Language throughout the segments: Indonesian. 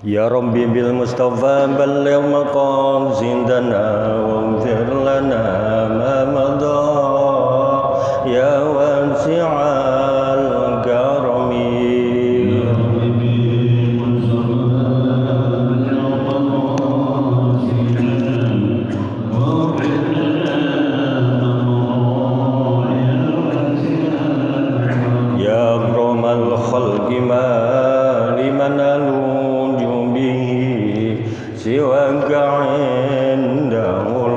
Ya Rabbi bil Mustafa balligh maqasidana waghfir lana ma madha ya wasi'al karami. Ya akramal khalqi ma liman siwaka indahu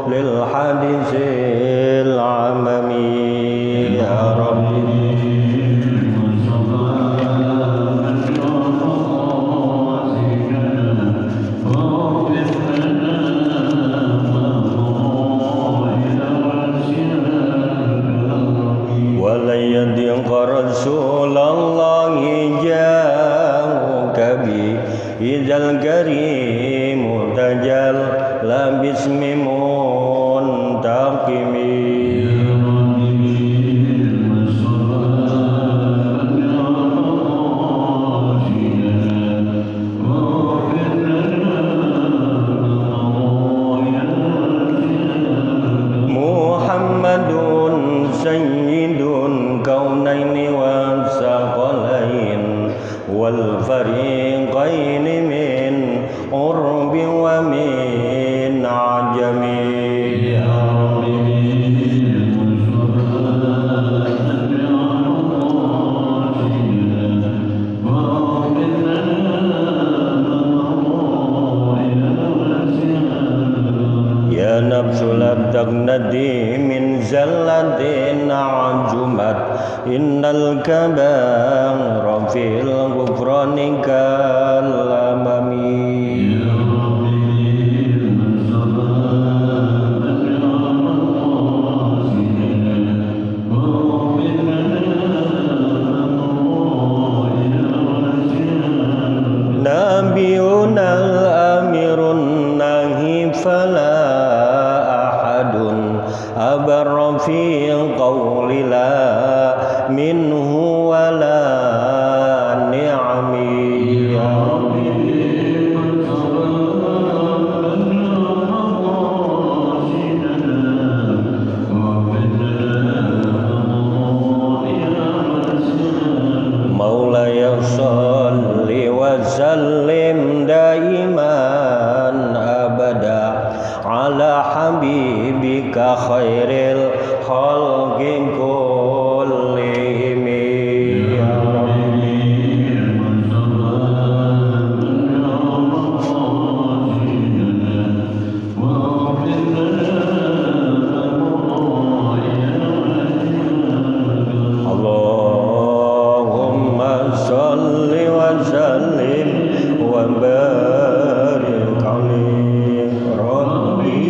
lil hadisil amami. Ya Rabbi walayadiq Rasulallahi ja'uka bi Izal karim tajal la bismi muntaqimi. Muhammadun sayyidun kaunaini wa saqalain wal fariqain min urbi wa min ajami. Ya Ya nafsul abdaqnadi min zallatin ajumat innal kabara fil ghufrani kalamami. Nabiuna al-amirun nahi fala ahadun abarra fi qawli la minhu wala ni'ami. Ya Maulaya salli wa sallim daiman abada ala habibika khairil khalqi kullihim. Ya Allahumma salli wa sallim wa barik alaihi Rabbi.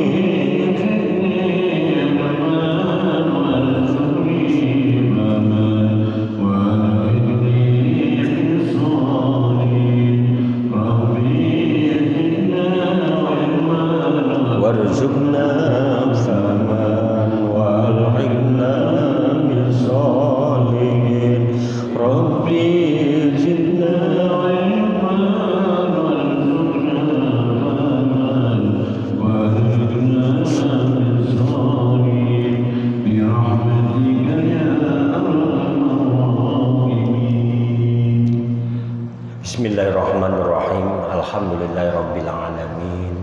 warzuqna saman walhiqna bisolihin Rabbi zidna ilman warzuqna saman walhiqna bisolihin birahmatika ya arhamar rahimin. Bismillahirrahmanirrahim. Alhamdulillahirabbil alamin.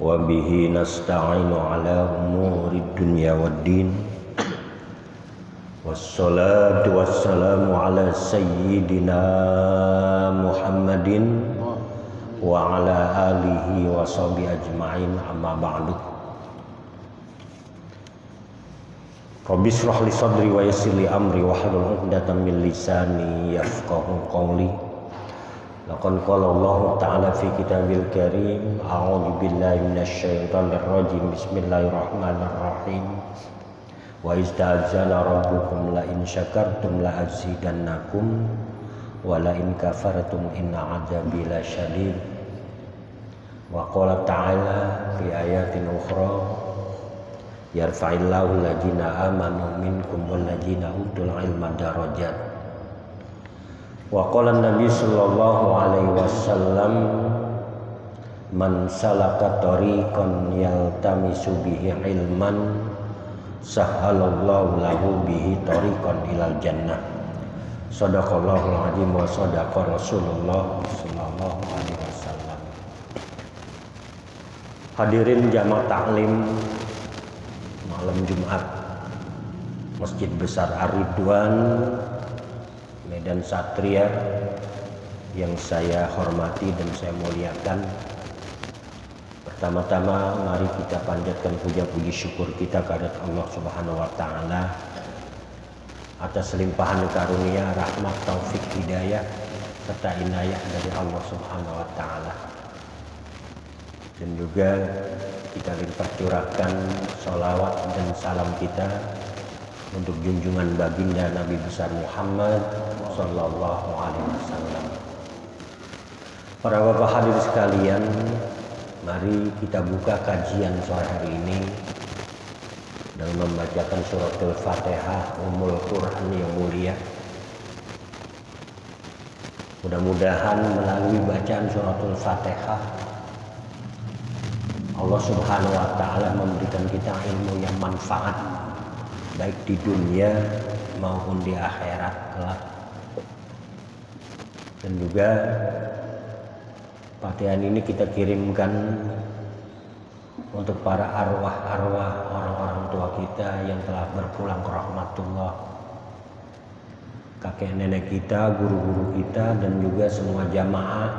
Wa bihi nasta'inu ala umuri dunya waddin. Wassalatu wassalamu ala sayyidina Muhammadin wa ala alihi wa sahbihi ajma'in, amma ba'du. Rabbi shrah li sadri wa yassir li amri wahlul 'uqdatam min lisani yafqahu qawli. Laqad qala Allah Ta'ala fi kitabil karim, a'udzu billahi minasyaitonir rajim, bismillahirrahmanirrahim. Wa ista'zana rabbukum la in syakartum la azidannakum wa la in kafartum inna 'adzabi lasyadid. Wa qala ta'ala fi ayatin ukhra, yarfa'illahu alladziina aamanu minkum wal ladziina utul ilma darajat. Wa qala Nabi sallallahu alaihi wasallam man salaka tariqan yaltamisu bihi ilman sahhalallahu lahu bihi tariqan ilal jannah. Shadaqallahul azim wa shadaqa Rasulullah sallallahu alaihi wasallam. Hadirin jamaah taklim malam Jumat Masjid Besar Ar-Ridwan Medan Satria yang saya hormati dan saya muliakan. Pertama-tama mari kita panjatkan puja-puji syukur kita kepada Allah Subhanahu wa taala atas limpahan karunia, rahmat, taufik, hidayah serta inayah dari Allah Subhanahu wa taala. Dan juga kita limpah curahkan sholawat dan salam kita untuk junjungan baginda Nabi besar Muhammad sallallahu alaihi wasallam. Para bapak hadir sekalian, mari kita buka kajian sore hari ini dengan membacakan suratul Fatihah, Ummul Quran yang mulia. Mudah-mudahan melalui bacaan suratul Fatihah Allah Subhanahu wa taala memberikan kita ilmu yang manfaat baik di dunia maupun di akhirat kelak. Dan juga Fatihah ini kita kirimkan untuk para arwah-arwah orang-orang tua kita yang telah berpulang ke rahmatullah, kakek nenek kita, guru-guru kita, dan juga semua jamaah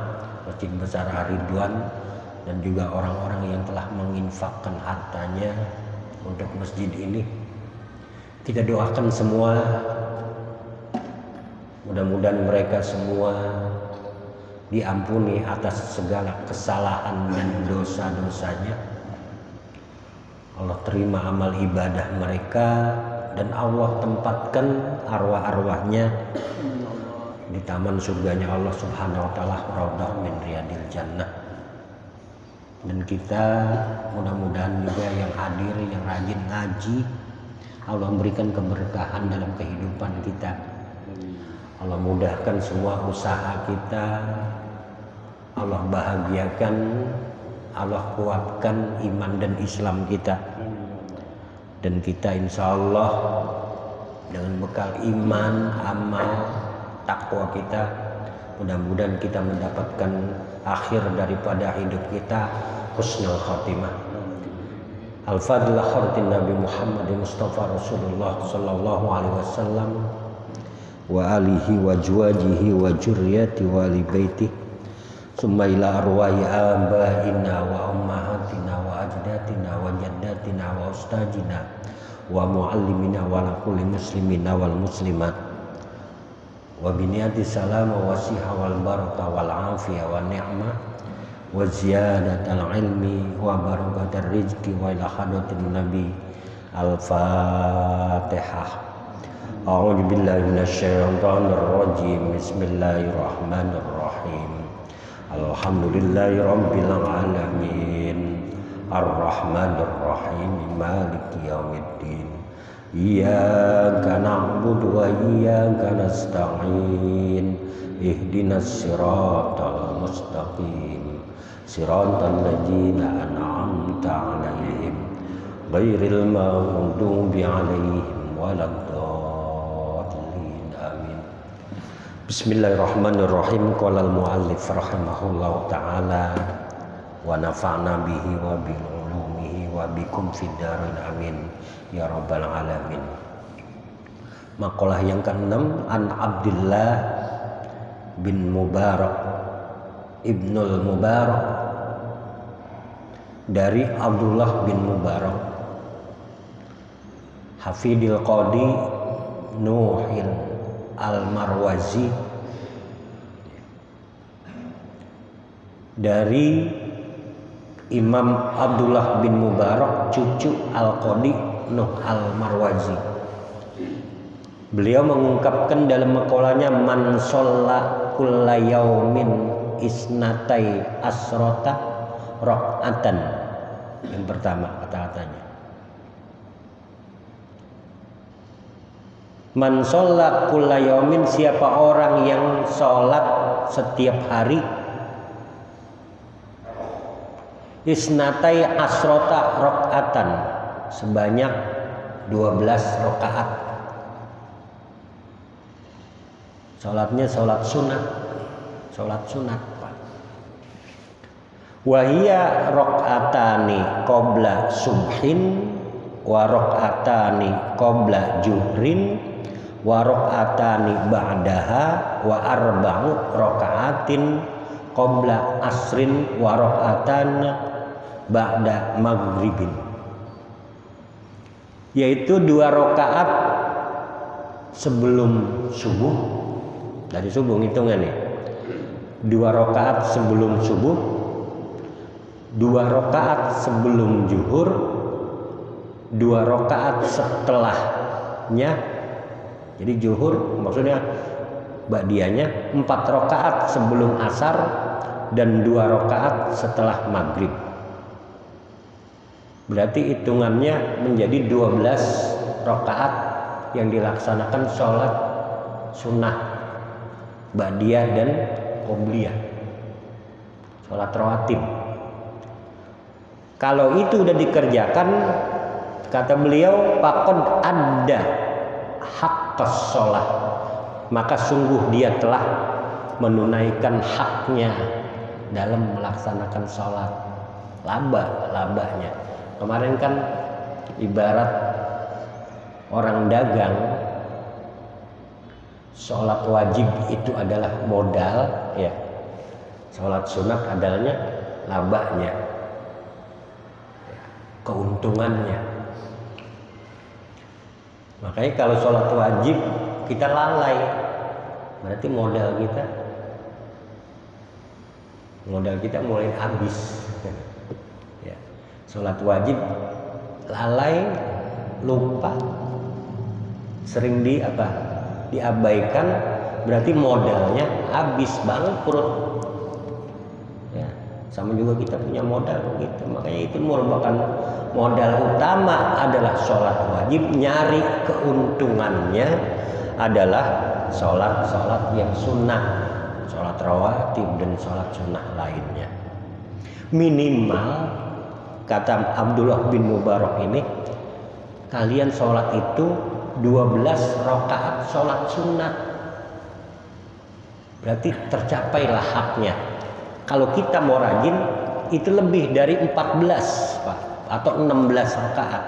Masjid Besar Ar-Ridwan, dan juga orang-orang yang telah menginfakkan hartanya untuk masjid ini. Kita doakan semua, mudah-mudahan mereka semua diampuni atas segala kesalahan dan dosa-dosanya. Allah terima amal ibadah mereka dan Allah tempatkan arwah-arwahnya di taman surganya Allah Subhanahu wa taala, raudhah min riyadil jannah. Dan kita mudah-mudahan juga yang hadir, yang rajin ngaji, Allah berikan keberkahan dalam kehidupan kita. Allah mudahkan semua usaha kita, Allah bahagiakan, Allah kuatkan iman dan Islam kita. Dan kita insya Allah dengan bekal iman, amal, takwa kita, mudah-mudahan kita mendapatkan akhir daripada hidup kita husnul khatimah. Al-Fadlah khartin Nabi Muhammad Mustafa Rasulullah sallallahu alaihi wasallam wa alihi wa juwajihi wa juriyati wa li baiti summa ila arwahi abaina wa ummahatina wa ajdatina wa jaddatina wa ustajina wa muallimina wa la kulli muslimina wal muslimat wa biniyati salama wa siha wal barakah wal afiyah wa ni'mah wa ziyadatal ilmi wa barakatar rizki wa ila hadratin nabi. Al-Fatihah. A'udzu billahi minasyaitonir rajim. Bismillahirrahmanirrahim. Alhamdulillahirabbil alamin. Arrahmanir rahim. Maliki yaumiddin. Iyyaka na'budu wa iyyaka nasta'in. Ihdinas siratal mustaqim. Siratal ladzina an'amta 'alaihim ghairil maghdubi 'alaihim waladdallin. Amin. Bismillahirrahmanirrahim. Qala al-muallif rahimahullahu taala wa nafa'na bihi wa bi ulumihi wa bikum fid darin amin ya rabbal alamin. Maqalah yang ke-6, an Abdullah bin Mubarak Ibnul Mubarak, dari Abdullah bin Mubarak Hafidil Qadi Nuhil Al-Marwazi, dari Imam Abdullah bin Mubarak cucu Al-Qadi Nuh Al-Marwazi. Beliau mengungkapkan dalam maqalanya, man sholla kulla yaumin isnatai asrota rakaatan. Yang pertama kata-katanya, Man sholat kulla yaumin, siapa orang yang sholat setiap hari, isnatai asrota rakaatan, sebanyak 12 rakaat. Sholatnya sholat sunat. Wahia rakaatani qabla subhin wa rakaatani qabla juhrin wa rakaatani ba'daha wa arba'u rakaatin qabla asrin wa rakaatan ba'da maghribin, yaitu 2 rakaat sebelum subuh, dari subuh hitungannya 2 rakaat sebelum subuh, 2 rakaat sebelum zuhur, 2 rakaat setelahnya. Jadi zuhur maksudnya ba'diyahnya 4 rakaat sebelum asar dan 2 rakaat setelah maghrib. Berarti hitungannya menjadi 12 rakaat yang dilaksanakan sholat sunnah ba'diyah dan qobliyah, sholat rawatib. Kalau itu udah dikerjakan, kata beliau, faqad adda haqqas sholat, maka sungguh dia telah menunaikan haknya dalam melaksanakan sholat. Labanya. Kemarin kan ibarat orang dagang, sholat wajib itu adalah modal, ya. Sholat sunat adanya labanya, keuntungannya. Makanya kalau sholat wajib kita lalai, berarti modal kita mulai habis. Ya. Sholat wajib lalai, lupa, sering diabaikan, berarti modalnya habis, bangkrut. Ya. Sama juga kita punya modal gitu. Makanya itu merupakan modal utama adalah sholat wajib. Nyari keuntungannya adalah sholat yang sunnah, sholat rawatib dan sholat sunnah lainnya. Minimal, kata Abdullah bin Mubarak ini, kalian sholat itu 12 rakaat sholat sunnah. Berarti tercapailah haknya. Kalau kita mau rajin, itu lebih dari 14 Pak, atau 16 rakaat.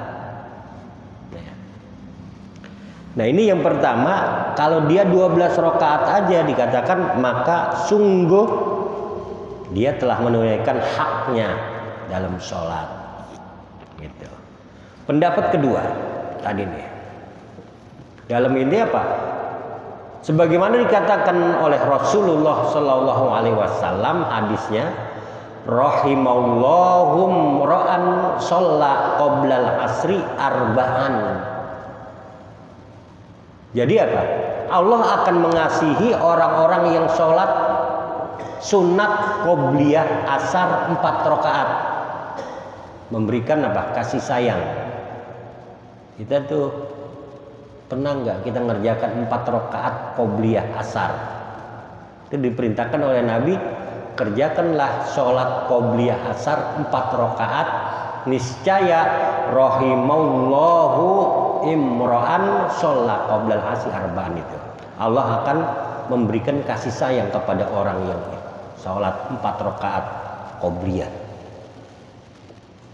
Nah ini yang pertama, kalau dia 12 rakaat aja dikatakan, maka sungguh dia telah menunaikan haknya dalam sholat. Gitu. Pendapat kedua tadi nih, dalam ini apa? Sebagaimana dikatakan oleh Rasulullah Shallallahu Alaihi Wasallam hadisnya, rahimallahum ra'an sholla qoblal asri arba'an. Jadi apa? Allah akan mengasihi orang-orang yang sholat sunat qobliyah asar 4 rakaat, memberikan apa? Kasih sayang. Kita tuh pernah nggak kita ngerjakan 4 rakaat qobliyah asar? Itu diperintahkan oleh Nabi, kerjakanlah sholat qobliyah asar 4 rakaat, niscaya rahimallahu imra'an sholat qoblal asri arba'an. Itu Allah akan memberikan kasih sayang kepada orang yang sholat 4 rakaat qobliyah.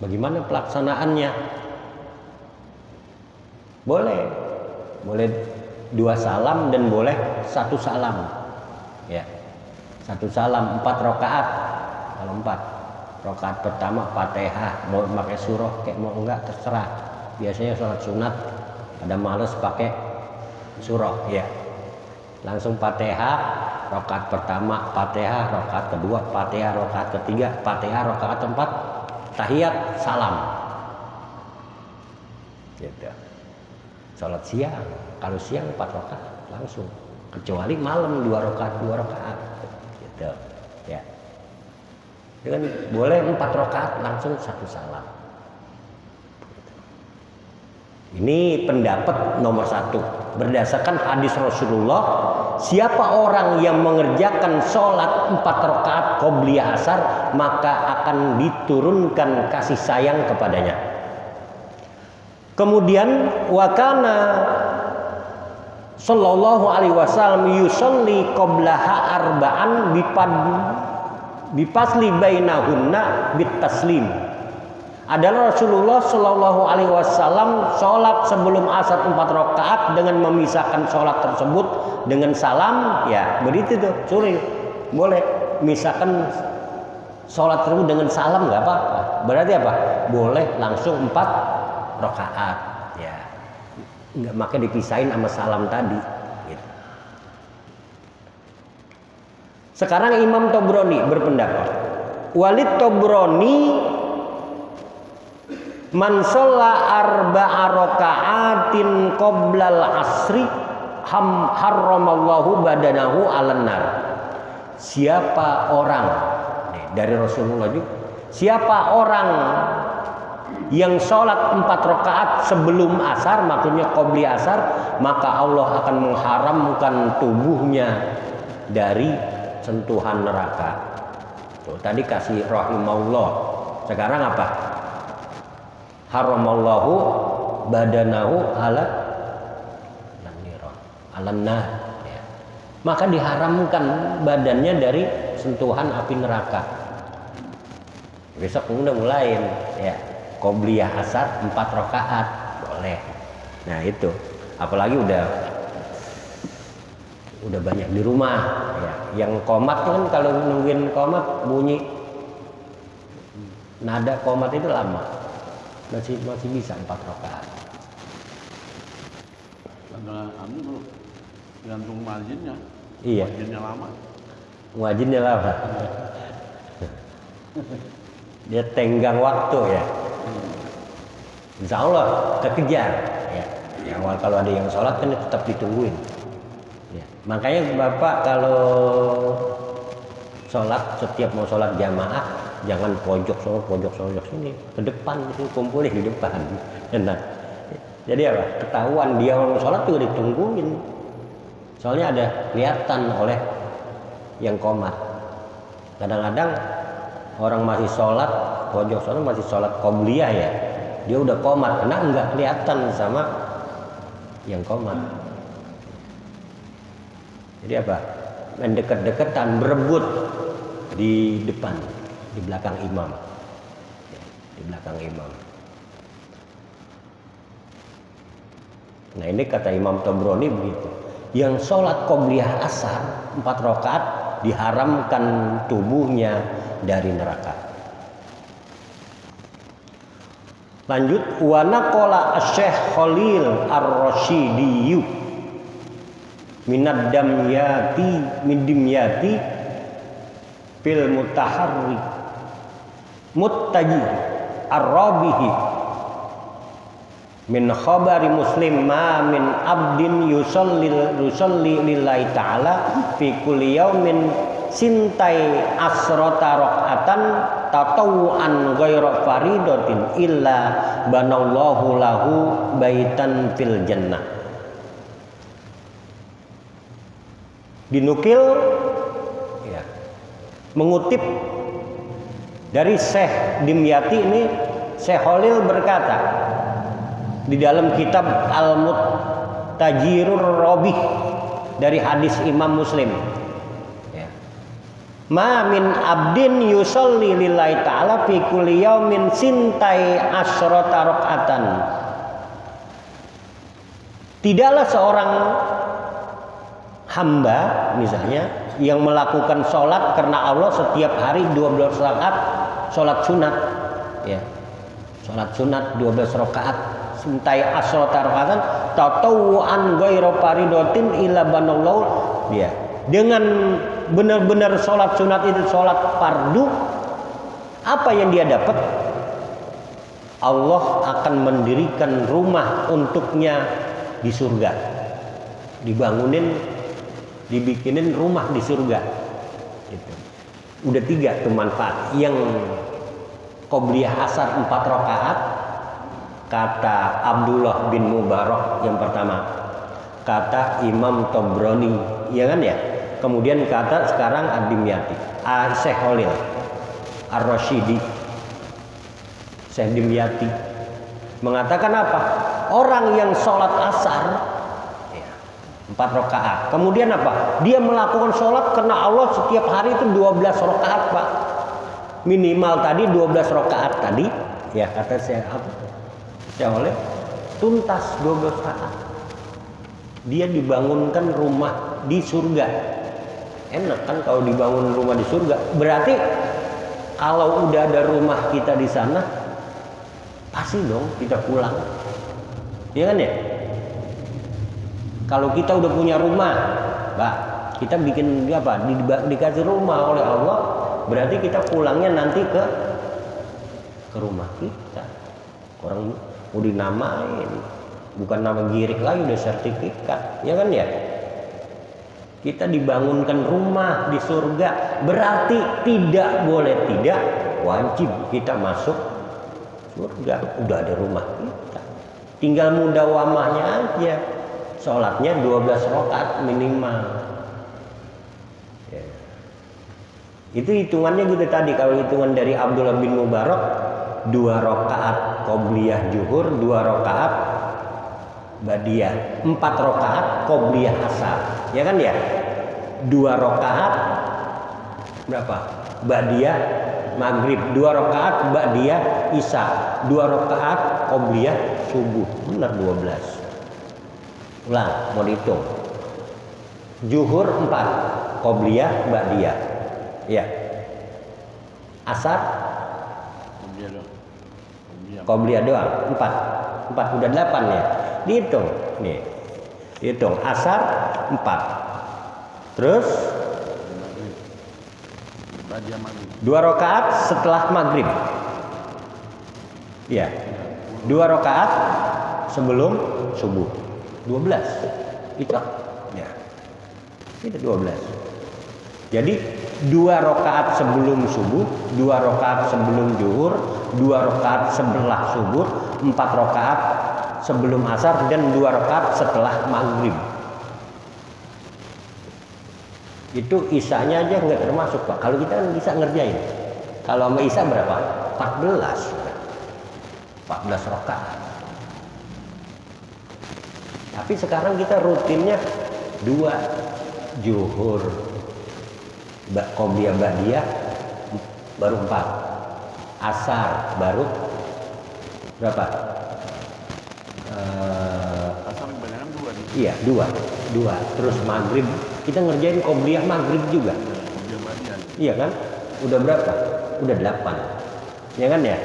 Bagaimana pelaksanaannya? Boleh 2 salam dan boleh 1 salam, ya. 1 salam 4 rakaat. Kalau 4 rakaat pertama Fatihah, mau pakai surah kayak mau enggak terserah. Biasanya sholat sunat ada males pakai surah, ya. Langsung Fatihah rakaat pertama, Fatihah rakaat kedua, Fatihah rakaat ketiga, Fatihah rakaat keempat, tahiyat, salam. Gitu. Sholat siang, kalau siang 4 rakaat langsung, kecuali malam 2 rakaat gitu, ya. Dengan boleh 4 rakaat langsung 1 salam. Ini pendapat nomor 1 berdasarkan hadis Rasulullah, siapa orang yang mengerjakan sholat 4 rakaat qobliyah asar, maka akan diturunkan kasih sayang kepadanya. Kemudian wakana sallallahu alaihi wasallam yusolli qoblaha arba'an bipasli bainahunna bitaslim. Adalah Rasulullah Shallallahu Alaihi Wasallam sholat sebelum asar 4 rakaat dengan memisahkan sholat tersebut dengan salam, ya begitu tuh, suri boleh misahkan sholat tersebut dengan salam nggak apa-apa. Berarti apa? Boleh langsung 4 rakaat, ya nggak maka dipisahin sama salam tadi. Gitu. Sekarang Imam Tobroni berpendapat, Walid Tobroni man sholla arba'a raka'atin qoblal asri harramallahu badanahu 'alan nar. Siapa orang dari Rasulullah juga, siapa orang yang sholat 4 rakaat sebelum asar, maksudnya qobli asar, maka Allah akan mengharamkan tubuhnya dari sentuhan neraka. Tuh, tadi kasih rahimahullah, sekarang apa? Haramallahu badanahu ala nah, ya. Maka diharamkan badannya dari sentuhan api neraka. Besok udah mulai ya qobliyah asar 4 rakaat boleh. Nah itu, apalagi udah banyak di rumah ya. Yang qomat kan, kalau nungguin qomat bunyi nada qomat itu lama. Masih bisa 4 rakaat. Karena anu gantung muadzinnya. Iya. Muadzinnya lama. Dia tenggang waktu ya. Insya Allah kekejar. Ya. Ya, awal kalau ada yang sholat kan tetap ditungguin. Ya. Makanya Bapak kalau sholat, setiap mau sholat jamaah, jangan pojok sini, ke depan, kumpulin di depan. Nah, jadi apa? Ketahuan dia orang sholat juga ditungguin. Soalnya ada kelihatan oleh yang qomat. Kadang-kadang orang masih sholat, pojok sholat masih sholat qobliyah ya, dia udah qomat, karena enggak kelihatan sama yang qomat. Jadi apa? Mendekat-dekatan, berebut di depan, di belakang imam, di belakang imam. Nah ini kata Imam Tobroni begitu, yang sholat qobliyah asar 4 rakaat diharamkan tubuhnya dari neraka. Lanjut, wa naqala Asy-Syaikh Khalil Ar-Rasyidi minad damyati min dimyati fil mutaharri muttaji ar-rabihi min khabari Muslim ma min abdin yusalli lillahi ta'ala fi kulli yaumin sintai asrota rakaatan tatawuan ghairu faridatin illa banallahu lahu baitan fil jannah. Dinukil ya, mengutip dari Syekh Dimyati ini, Syekh Khalil berkata di dalam kitab Al-Muttajirur Rabih dari hadis Imam Muslim ya. Ma min abdin yusalli lillahi ta'ala fi kulli yaumin sintai asrota rakaatan. Tidaklah seorang hamba misalnya yang melakukan sholat karena Allah setiap hari 12 rakaat sholat sunat ya, sholat sunat 12 rakaat sintai asrota rakaatan tatawuan ghairu faridatin illa banallahu ya, dengan benar-benar sholat sunat itu sholat fardu, apa yang dia dapat? Allah akan mendirikan rumah untuknya di surga, dibikinin rumah di surga. Gitu. Udah 3 tuh manfaat. Yang qobliyah asar 4 rakaat kata Abdullah bin Mubarak yang pertama, kata Imam Tobroni, ya kan ya. Kemudian kata sekarang Ad-Dimyati, Syekh Khalil Ar-Rasyidi, Syekh Dimyati mengatakan apa? Orang yang sholat asar 4 rakaat, kemudian apa? Dia melakukan sholat karena Allah setiap hari itu 12 rakaat, Pak. Minimal tadi 12 rakaat tadi, ya kata Syekh Khalil, tuntas 12 rakaat. Dia dibangunkan rumah di surga. Enak kan kalau dibangun rumah di surga. Berarti kalau udah ada rumah kita di sana, pasti dong kita pulang. Iya kan ya? Kalau kita udah punya rumah, Pak, kita bikin apa? Dikasih rumah oleh Allah, berarti kita pulangnya nanti ke rumah kita. Orang mau dinamain, bukan nama girik lagi, udah sertifikat, ya kan ya? Kita dibangunkan rumah di surga, berarti tidak boleh tidak, wajib kita masuk surga. Udah ada rumah kita, tinggal mudawamahnya aja. Sholatnya 12 rakaat minimal. Ya. Itu hitungannya gitu tadi. Kalau hitungan dari Abdullah bin Mubarak, 2 rakaat qobliyah zuhur, 2 rakaat badiyah, 4 rakaat qobliyah asar. Ya kan ya? 2 rakaat berapa? Badiyah maghrib, 2 rakaat badiyah isya, 2 rakaat qobliyah subuh. Benar 12. Ulang, mau dihitung. Zuhur 4, qobliyah ba'diyah. Ya. Asar qobliyah doang 4 udah 8 ya. Dihitung nih. Hitung asar 4. Terus 2 rakaat setelah maghrib. Ya. 2 rakaat sebelum subuh. 12 itu ya, itu 12. Jadi 2 rakaat sebelum subuh, 2 rakaat sebelum zuhur, 2 rakaat setelah subuh, 4 rakaat sebelum asar, dan 2 rakaat setelah maghrib. Itu isanya aja nggak termasuk, Pak. Kalau kita kan bisa ngerjain. Kalau sama isya berapa? 14 rakaat. Tapi sekarang kita rutinnya 2 zuhur, qobliyah ba'diyah baru 4, asar baru berapa? Asar kebanyakan 2 nih. Iya 2. Terus maghrib kita ngerjain qobliyah maghrib juga. Qobliyah ba'diyah. Iya kan? Udah berapa? Udah 8. Ya kan ya?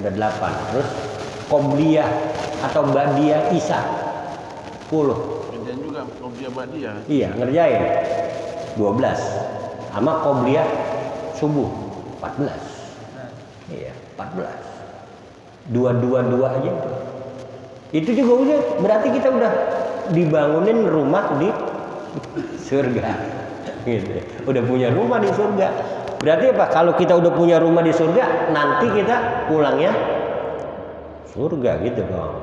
Udah 8. Terus qobliyah atau ba'diyah isya 10. Ngerjain juga qobliyah ba'diyah. Iya, ngerjain 12. Sama qobliyah subuh 14. Iya, 14. 2 aja. Itu juga udah, berarti kita udah dibangunin rumah di surga. Gitu. Udah punya rumah di surga. Berarti apa? Kalau kita udah punya rumah di surga, nanti kita pulangnya surga gitu dong.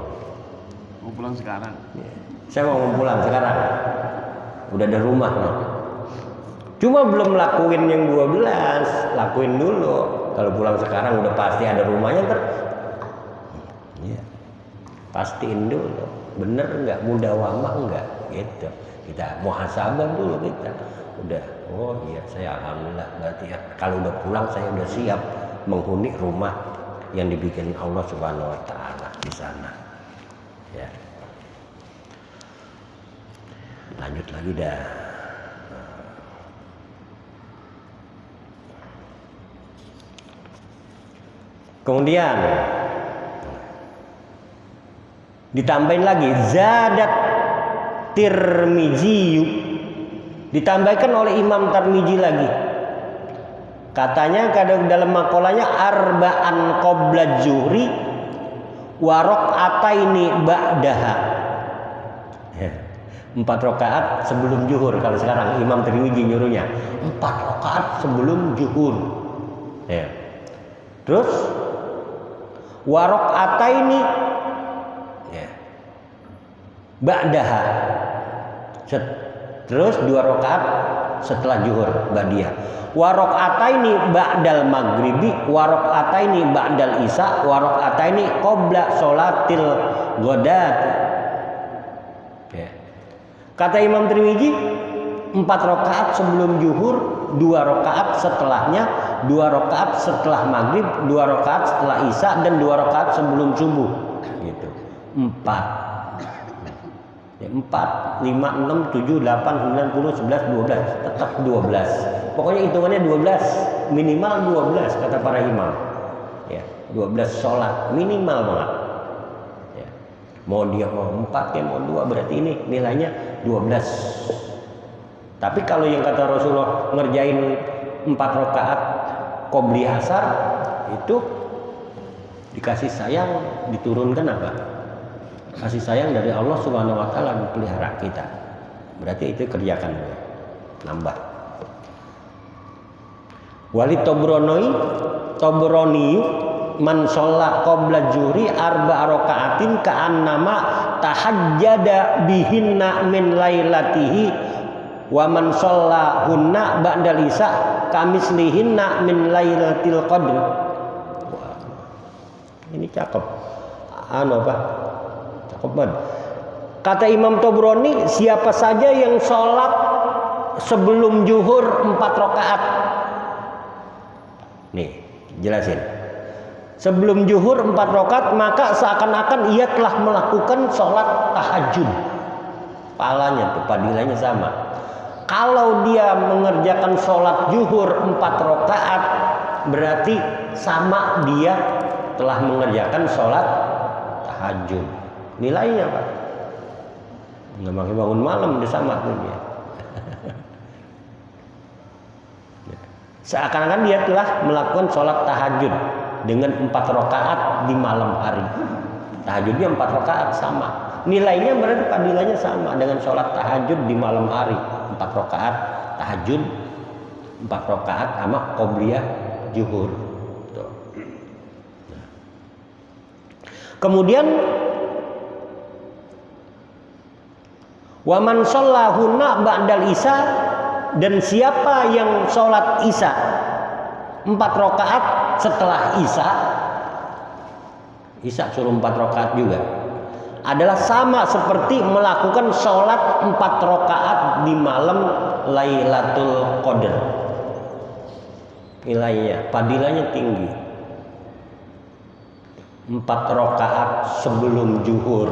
Mau pulang sekarang. Saya mau pulang sekarang. Udah ada rumah nih. Cuma belum lakuin yang 12, lakuin dulu. Kalau pulang sekarang udah pasti ada rumahnya ya. Pastiin dulu. Bener nggak? Mudawamah nggak? Gitu. Kita muhasabah dulu kita. Udah. Oh iya, saya alhamdulillah berarti ya. Kalau udah pulang saya udah siap menghuni rumah yang dibikin Allah Subhanahu wa taala di sana. Ya. Lanjut lagi dah. Kemudian ditambahin lagi zadat Tirmizi, ditambahkan oleh Imam Tirmizi lagi. Katanya dalam makolanya arba'an qabla zuhri wa raka'ataini ba'daha. 4 rakaat sebelum zuhur. Kalau sekarang Imam Tirmizi nyuruhnya 4 rakaat sebelum zuhur. Ya. Terus wa raka'ataini ya. Ba'daha. Terus 2 rakaat setelah zuhur ba'diyah. Wa raka'ataini ba'dal maghribi wa raka'ataini ba'dal isya wa raka'ataini qabla sholatil ghadat. Ya. Kata Imam Tirmidzi 4 rakaat sebelum zuhur, 2 rakaat setelahnya, 2 rakaat setelah maghrib, 2 rakaat setelah isya, dan 2 rakaat sebelum subuh. Gitu. 4. Ya, 4, 5, 6, 7, 8, 9, 10, 11, 12. Tetap 12. Pokoknya hitungannya 12. Minimal 12 kata para imam. Ya, 12 sholat minimal banget. Ya. Mau dia mau 4 ya mau 2, berarti ini nilainya 12. Tapi kalau yang kata Rasulullah ngerjain 4 rakaat qobliyah asar, itu dikasih sayang, diturunkan apa? Kasih sayang dari Allah Subhanahu wa taala pelihara kita. Berarti itu kerjakan, nambah. Wali Tobroni man sholla qabla juri arba rakaatin ka'annama tahajjada bihinna min lailatihi wa man sholla hunna ba'dal isya kamislihinna min lailatil qadr. Wah, ini cakep. Apa? Cakep banget. Kata Imam Tobroni, siapa saja yang sholat sebelum zuhur 4 rakaat. Nih, jelasin. Sebelum zuhur 4 rakaat, maka seakan-akan ia telah melakukan sholat tahajud. Pahalanya tuh, padilanya sama. Kalau dia mengerjakan sholat zuhur 4 rakaat, berarti sama dia telah mengerjakan sholat tahajud. Nilainya Pak, nggak pakai bangun malam, udah sama tuh dia. Seakan-akan dia telah melakukan sholat tahajud dengan 4 rakaat di malam hari. Tahajudnya 4 rakaat sama. Nilainya berarti padilanya sama dengan sholat tahajud di malam hari. 4 rakaat tahajud, 4 rakaat sama qobliyah zuhur. Kemudian wa man shallahunna ba'dal isya, dan siapa yang sholat isya 4 rakaat setelah isya suruh 4 rakaat juga, adalah sama seperti melakukan sholat 4 rakaat di malam Lailatul Qadar. Nilainya, padilanya tinggi. 4 rakaat sebelum zuhur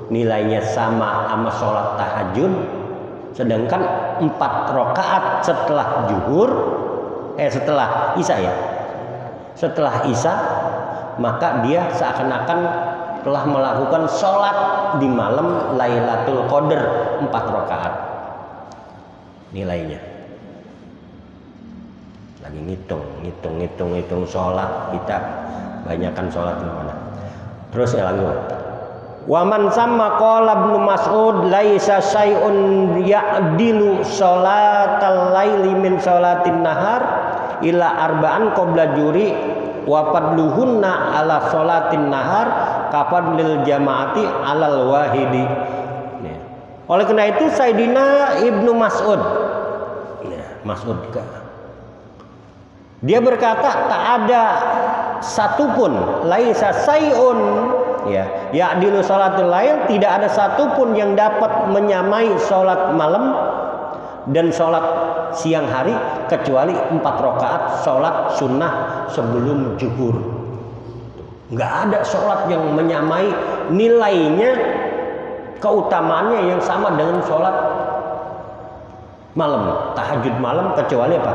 nilainya sama sholat tahajud, sedangkan 4 rakaat setelah zuhur, setelah isya ya, setelah isya, maka dia seakan-akan telah melakukan sholat di malam Lailatul Qadar 4 rakaat nilainya. Lagi ngitung sholat kita, banyakkan sholat di mana. Terus ya lagi. Wa man sama qala Ibnu Mas'ud laisa syai'un ya'dilu sholatal laili min sholatin nahar ila arba'an qabla juri wa fadluhunna ala sholatin nahar kafadlil jamaati alal wahidi. Oleh karena itu Sayyidina Ibnu Mas'ud, Mas'ud dia berkata, tak ada satupun laisa syai'un ya'dilu sholatul lail, tidak ada satupun yang dapat menyamai sholat malam dan sholat siang hari kecuali 4 rakaat sholat sunnah sebelum zuhur. Nggak ada sholat yang menyamai nilainya, keutamaannya yang sama dengan sholat malam, tahajud malam, kecuali apa?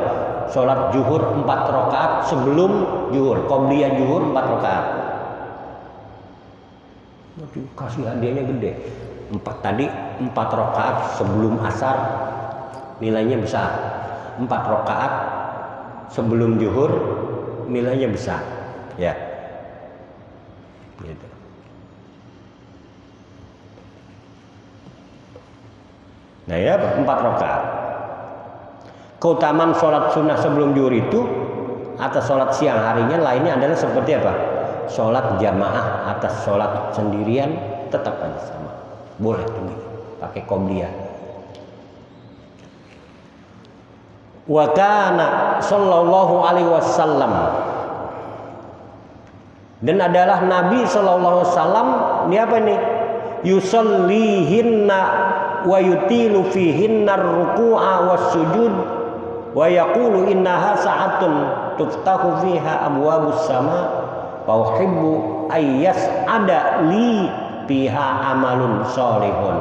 Sholat zuhur 4 rakaat sebelum zuhur, qobliyah zuhur 4 rakaat. Waduh, kasih hadiahnya gede. 4 rakaat sebelum asar nilainya besar. 4 rakaat sebelum zuhur nilainya besar. Ya. Gitu. Nah ya, 4 rakaat. Keutamaan sholat sunnah sebelum zuhur itu atas sholat siang harinya lainnya adalah seperti apa? Sholat jamaah atas sholat sendirian tetap aja sama. Boleh tuh pakai qobliyah. Wa kana sallallahu alaihi wasallam, dan adalah Nabi sallallahu alaihi wasallam ini apa nih? Yusallihinna wa yutilu fihinna ruku'a was sujud wa yaqulu innaha sa'atun tuftahu fiha abwabus sama wa uhibbu ayyas ada li fiha amalun sholihun.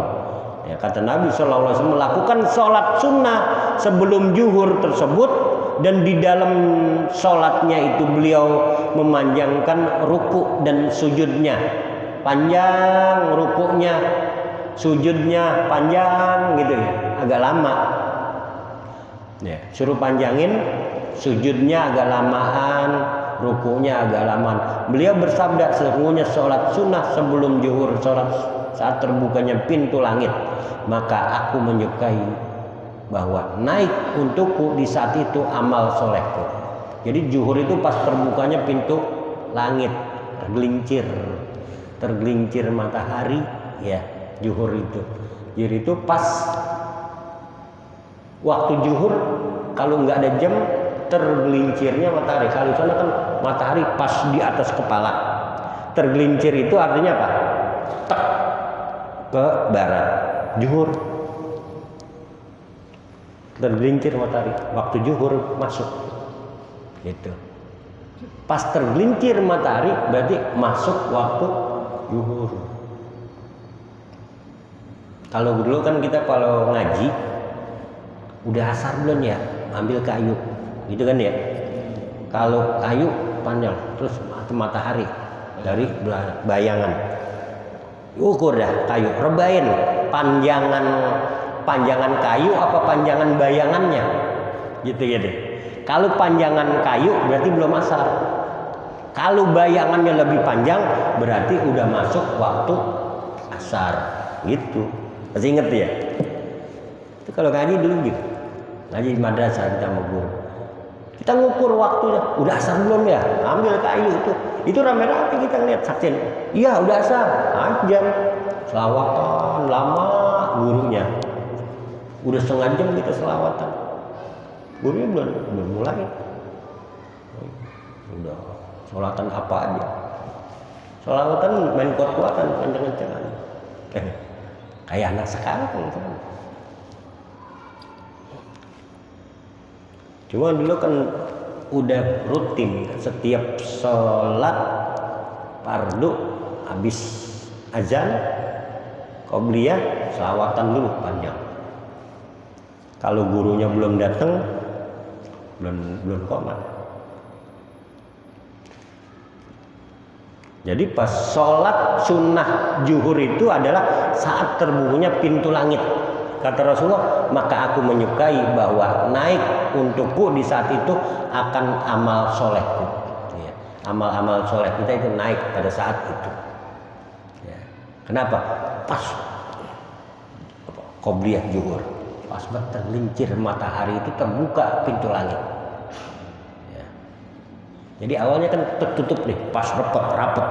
Ya, kata Nabi sallallahu alaihi wasallam melakukan sholat sunnah sebelum zuhur tersebut, dan di dalam sholatnya itu beliau memanjangkan ruku dan sujudnya, panjang rukunya, sujudnya panjang gitu ya, agak lama ya, suruh panjangin sujudnya agak lamaan, rukunya agak lamaan. Beliau bersabda, sesungguhnya sholat sunnah sebelum zuhur, sholat saat terbukanya pintu langit, maka aku menyukai bahwa naik untukku di saat itu amal solehku. Jadi zuhur itu pas terbukanya pintu langit, tergelincir matahari ya, zuhur itu. Jadi itu pas waktu zuhur, kalau nggak ada jam tergelincirnya matahari. Kalau sana kan matahari pas di atas kepala. Tergelincir itu artinya apa? Tek ke barat, zuhur. Tergelincir matahari, waktu zuhur masuk. Gitu. Pas tergelincir matahari berarti masuk waktu zuhur. Kalau dulu kan kita kalau ngaji udah asar belum ya, ambil kayu, gitu kan ya. Kalau kayu panjang, terus matahari dari bayangan, ukur dah kayu, rebain panjangan kayu apa panjangan bayangannya, gitu ya deh. Kalau panjangan kayu berarti belum asar. Kalau bayangannya lebih panjang berarti udah masuk waktu asar, gitu. Masih inget ya? Itu kalau ngaji dulu gitu. Ngaji di madrasah kita sama guru. Kita ngukur waktunya, udah asar belum ya? Ambil kayu itu. Itu rame-rame kita ngeliat saksin. Iya, udah asar. Jam selawatan lama gurunya. Udah setengah jam kita selawatan. Gurunya belum mulai. Udah sholatan apa aja. Sholatan main kuat-kuatan, kenceng-kencengan. Kayak anak sekarang kan. Cuma dulu kan udah rutin setiap sholat fardu habis azan qobliyah selawatan dulu panjang. Kalau gurunya belum datang belum qomat. Jadi pas sholat sunnah zuhur itu adalah saat terbukanya pintu langit. Kata Rasulullah, maka aku menyukai bahwa naik untukku di saat itu akan amal solehku. Ya. Amal-amal soleh kita itu naik pada saat itu. Ya. Kenapa? Pas qobliyah zuhur, pas tergelincir matahari itu terbuka pintu langit. Ya. Jadi awalnya kan tertutup nih, pas rapet.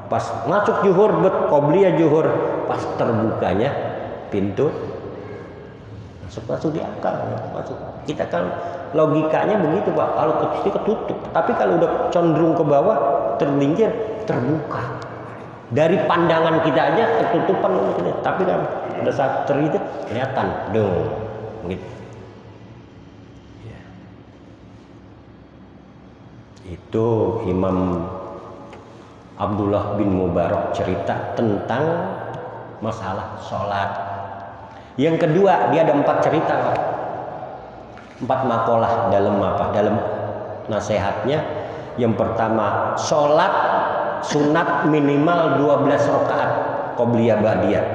Pas masuk zuhur, qobliyah zuhur, pas terbukanya pintu masuk di akal, masuk. Kita kan logikanya begitu Pak, kalau ketutup, tapi kalau udah cenderung ke bawah tergelincir, terbuka. Dari pandangan kita aja ketutupan gitu. Tapi kan pada saat itu kelihatan dong gitu. Ya. Itu Imam Abdullah bin Mubarak cerita tentang masalah sholat. Yang kedua, dia ada 4 cerita, 4 makalah dalam nasihatnya. Yang pertama, sholat sunat minimal 12 rakaat qobliyah ba'diyah.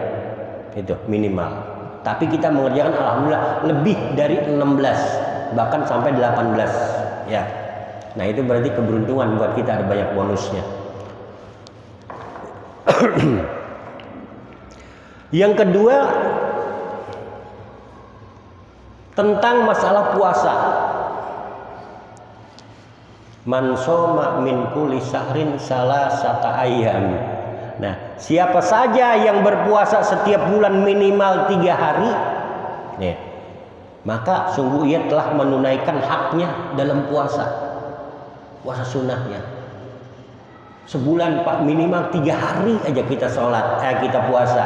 Itu minimal. Tapi kita mengerjakan alhamdulillah lebih dari 16, bahkan sampai 18 ya. Nah, itu berarti keberuntungan buat kita, ada banyak bonusnya. Yang kedua, tentang masalah puasa. Man shoma min kulli syahrin salasata ayyam. Nah, siapa saja yang berpuasa setiap bulan minimal 3 hari, nih, maka sungguh ia telah menunaikan haknya dalam puasa sunnahnya. Sebulan Pak, minimal 3 hari aja kita sholat, kita puasa,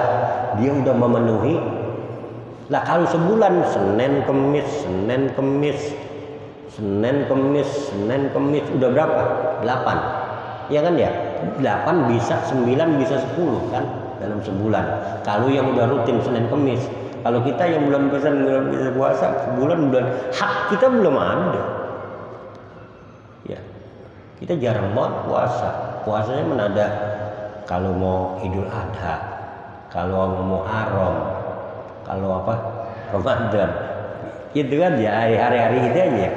dia udah memenuhi. Lah kalau sebulan Senin Kemis udah berapa? 8. Ya kan ya? 8 bisa 9 bisa 10 kan dalam sebulan. Kalau yang udah rutin Senin Kemis. Kalau kita yang belum bisa puasa sebulan hak kita belum ada. Ya. Kita jarang banget puasa. Puasanya menada kalau mau Idul Adha, kalau mau Muharram, kalau Ramadan. Gitu kan ya, hari-hari itu aja.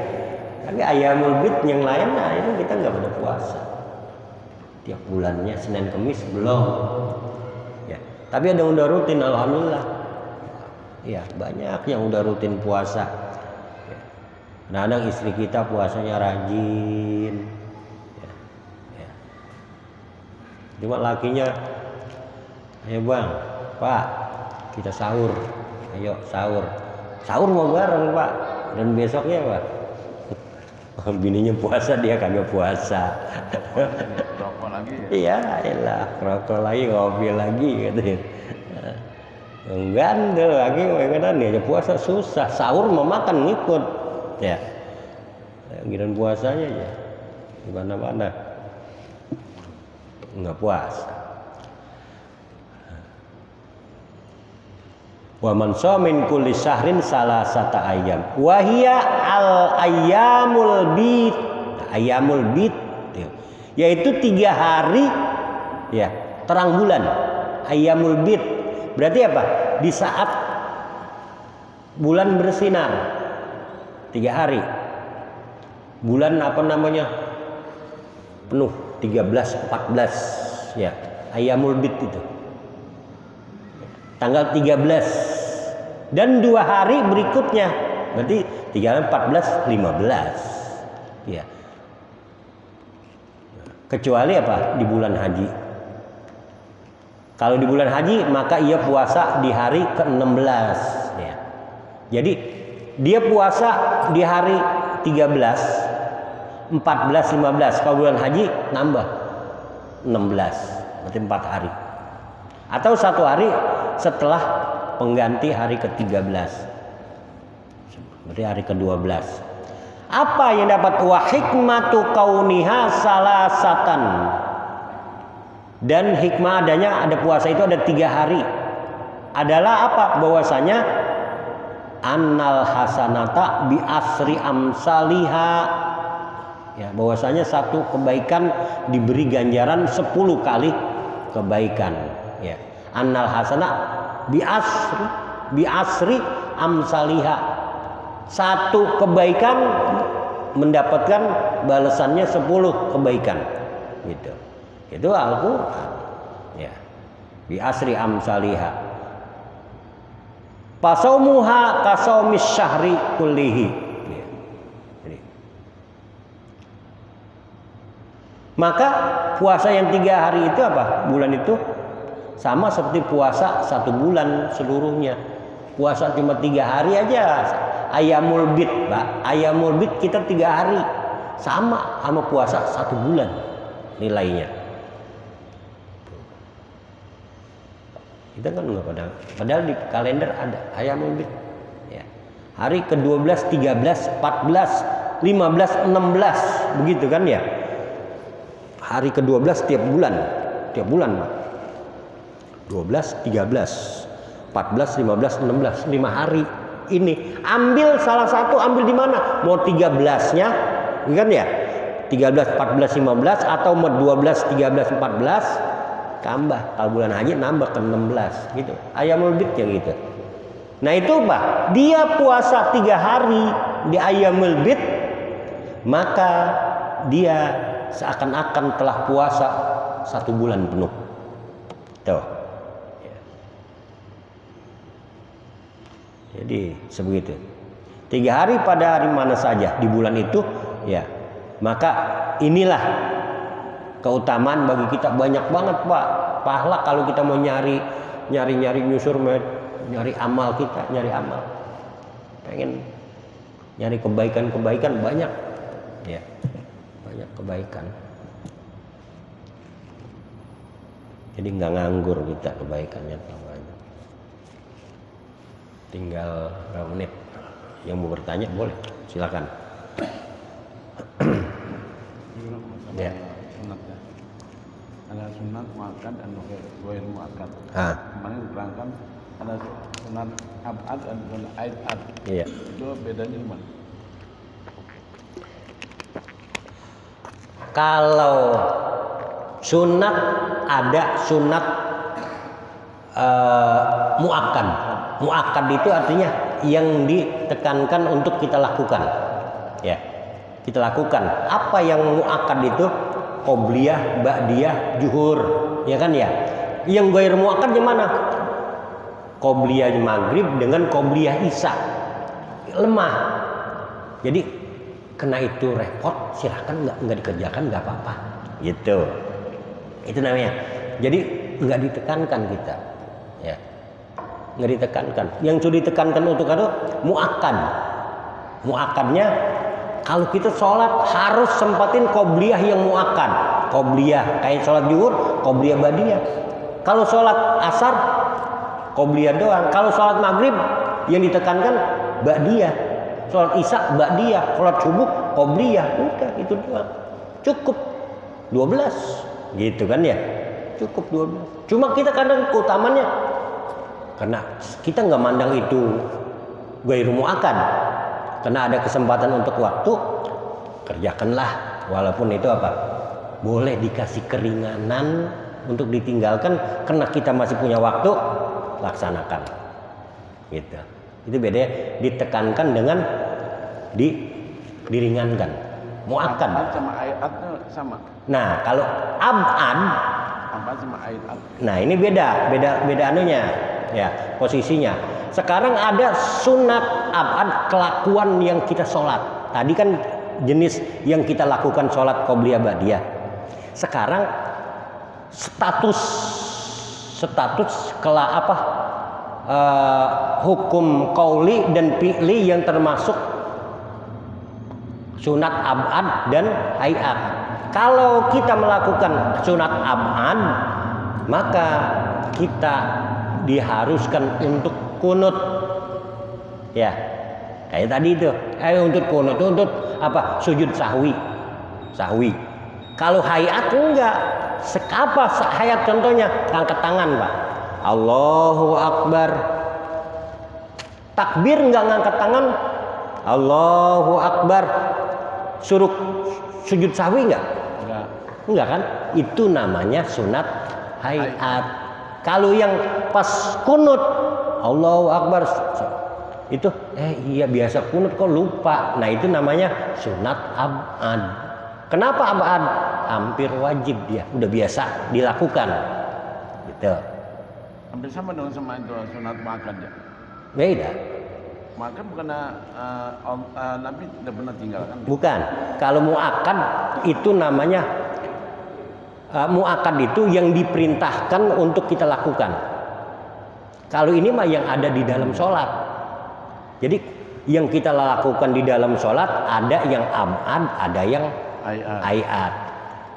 Tapi Ayyamul Bid yang lain, nah itu kita nggak pada puasa. Tiap bulannya Senin Kemis belum. Ya. Tapi ada yang udah rutin, alhamdulillah. Ya, banyak yang udah rutin puasa. Ya. Kadang-kadang istri kita puasanya rajin. Ya. Cuma lakinya, ayo bang, Pak, kita sahur. Ayo sahur. Sahur mau bareng Pak. Dan besoknya Pak, bininya puasa dia kagak puasa. Rokok lagi ya? Iya, elah, rokok lagi, ngopi lagi katanya. Gandel lagi, kadang dia aja puasa susah. Sahur mau makan ngikut, ya. Giliran puasanya aja, di mana-mana nggak puasa. Wa man shamin kulli syahrin salasata ayyam. Wa hiya al ayyamul bid. Ayyamul bid yaitu 3 hari ya, terang bulan. Ayyamul bid berarti apa? Di saat bulan bersinar 3 hari. Bulan penuh 13, 14 ya. Ayyamul bid itu tanggal 13 dan 2 hari berikutnya berarti 13, 14, 15 ya. Kecuali apa? Di bulan haji. Kalau di bulan haji maka ia puasa di hari ke-16 ya. Jadi dia puasa di hari 13, 14, 15. Kalau bulan haji nambah 16, berarti 4 hari. Atau 1 hari setelah pengganti hari ke-13. Berarti hari ke-12. Apa yang dapat wa hikmatu kauniha salasatan? Dan hikmah adanya ada puasa itu ada 3 hari. Adalah apa? Bahwasanya annal hasanata bi asri amsaliha. Ya, bahwasanya satu kebaikan diberi ganjaran 10 kali kebaikan. Ya. Annal hasana bi asri amsaliha. Satu kebaikan mendapatkan balasannya 10 kebaikan. Gitu. Itu Al-Qur'an. Ya. Bi asri amsaliha. Pasaumuha kasaumis syahri kullihi. Ya. Jadi. Maka puasa yang 3 hari itu apa? Bulan itu sama seperti puasa 1 bulan seluruhnya. Puasa cuma 3 hari aja. Ayyamul bid, Pak. Ayyamul bid kita 3 hari. Sama puasa 1 bulan nilainya. Kita kan nggak padahal di kalender ada ayyamul bid. Ya. Hari ke-12, 13, 14, 15, 16, begitu kan ya? Hari ke-12 tiap bulan, Pak. 12, 13, 14, 15, 16, 5 hari ini. Ambil salah satu, ambil di mana? Mau 13-nya, kan ya? 13, 14, 15 atau mau 12, 13, 14 tambah. Kalau bulan haji nambah ke 16 gitu. Ayyamul bid yang gitu. Nah itu Pak, dia puasa 3 hari di ayyamul bid, maka dia seakan-akan telah puasa 1 bulan penuh. Tuh. Jadi sebegitu. 3 hari pada hari mana saja di bulan itu, ya. Maka inilah keutamaan bagi kita, banyak banget Pak. Pahala kalau kita mau nyari nyusur, nyari amal kita, nyari amal. Pengen Nyari kebaikan banyak, ya, banyak kebaikan. Jadi nggak nganggur kita, kebaikannya banyak. Tinggal berapa menit? Yang mau bertanya boleh, silakan. Ya. Sunatnya. Ada sunat muakkad dan ghair muakkad. Kemarin diterangkan ada sunat abad dan sunat aidat. Iya. Itu bedanya gimana? Kalau sunat ada sunat muakkad. Muakkad itu artinya yang ditekankan untuk kita lakukan. Ya. Kita lakukan. Apa yang muakkad itu? Qobliyah, ba'diyah, zuhur, ya kan ya? Yang ghair muakkad yang mana? Qobliyah maghrib dengan qobliyah isya. Lemah. Jadi kena itu repot, silahkan nggak dikerjakan nggak apa-apa. Gitu. Itu namanya. Jadi nggak ditekankan kita. Ya. Nggak ditekankan. Yang sudah ditekankan untuk itu muakkad. Muakkadnya kalau kita sholat harus sempatin qobliyah yang muakkad. Qobliyah kayak sholat zuhur, qobliyah ba'diyah. Kalau sholat asar, qobliyah doang. Kalau sholat maghrib yang ditekankan ba'diyah. Sholat isya ba'diyah. Sholat subuh qobliyah. Udah itu doang. Cukup 12. Gitu kan ya? Cukup 12. Cuma kita kadang keutamannya karena kita nggak mandang itu ghair muakkad. Karena ada kesempatan untuk waktu, kerjakanlah. Walaupun itu apa? Boleh dikasih keringanan untuk ditinggalkan. Karena kita masih punya waktu, laksanakan. Gitu. Itu bedanya ditekankan dengan diringankan. Muakkad. Abad sama aidatnya sama. Nah, kalau abad, Abad sama aidat. nah ini beda anunya, ya posisinya. Sekarang ada sunat abad kelakuan yang kita sholat. Tadi kan jenis yang kita lakukan sholat qobliyah ba'diyah. Sekarang status hukum qauli dan fi'li yang termasuk sunat abad dan hayat. Kalau kita melakukan sunat abad, maka kita diharuskan untuk kunut, ya kayak tadi itu. Untuk kunut, untuk apa? Sujud sahwi. Kalau hayat enggak. Apa hayat contohnya? Angkat tangan, Pak. Allahu Akbar. Takbir enggak ngangkat tangan? Allahu Akbar. Suruh sujud sahwi enggak? Enggak kan? Itu namanya sunat hayat. Kalau yang pas kunut Allahu Akbar itu iya biasa kunut kok lupa. Nah itu namanya sunat abad. Kenapa abad? Hampir wajib dia, udah biasa dilakukan. Gitu. Hampir sama dengan sama itu sunat muakkad ya. Beda. Muakkad bukan Nabi tidak pernah tinggalkan. Bukan. Kalau muakkad itu namanya muakkad itu yang diperintahkan untuk kita lakukan. Kalau ini mah yang ada di dalam sholat. Jadi yang kita lakukan di dalam sholat ada yang abad, ada yang hayat.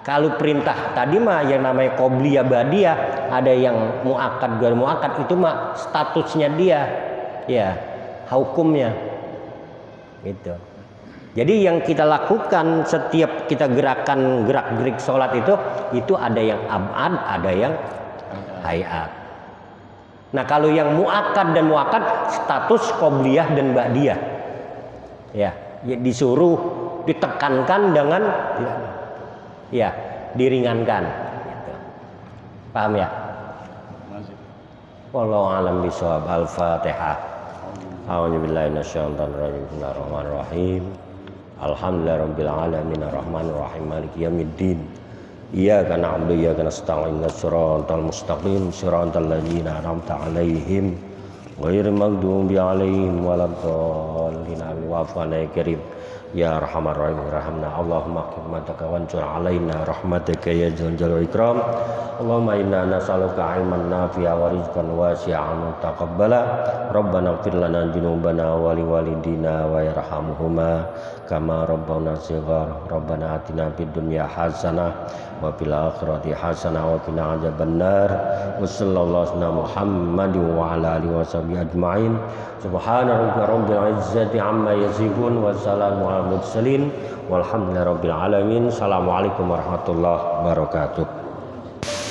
Kalau perintah tadi mah yang namanya qobliyah ba'diyah, ada yang muakkad, ghair muakkad, itu mah statusnya dia, ya hukumnya. Gitu. Jadi yang kita lakukan setiap kita gerak-gerik sholat itu ada yang abad, ada yang hayat. Nah kalau yang muakkad dan muakkad status qobliyah dan ba'diyah, ya disuruh ditekankan dengan ya diringankan. Gitu. Paham ya? Masih. Wallahu a'lam bishawab. Al-Fatihah. A'udzubillahi minasyaitonir rajim. Bismillahirrahmanirrahim. Alhamdulillahirabbil alamin arrahmanir rahim maliki yaumiddin. Iyyaka na'budu wa iyyaka nasta'in shiratal mustaqim shiratal ladzina an'amta 'alaihim ghairil maghdubi 'alaihim waladdallin. Wa'fu 'anna ya karim. ya arhamar rahimin rahamna Allahumma qimmataka wansur alaina rahmataka ya dzal jalali wal ikram Allahumma inna nas'aluka ilman nafi'a wa rizqan wasi'an mutaqabbala Rabbana ighfir lana dzunubana wa liwalidina wa yarhamhuma kama rabbana shighar Rabbana atina fid dunya hasanah wa fil akhirati hasanah wa qina adzabannar wa sallallahu ala Muhammadin wa ala alihi washabihi ajmain subhana rabbika rabbil izzati amma yasifun wa salamun alal mursalin walhamdulillahi rabbil alamin. Assalamualaikum warahmatullahi wabarakatuh.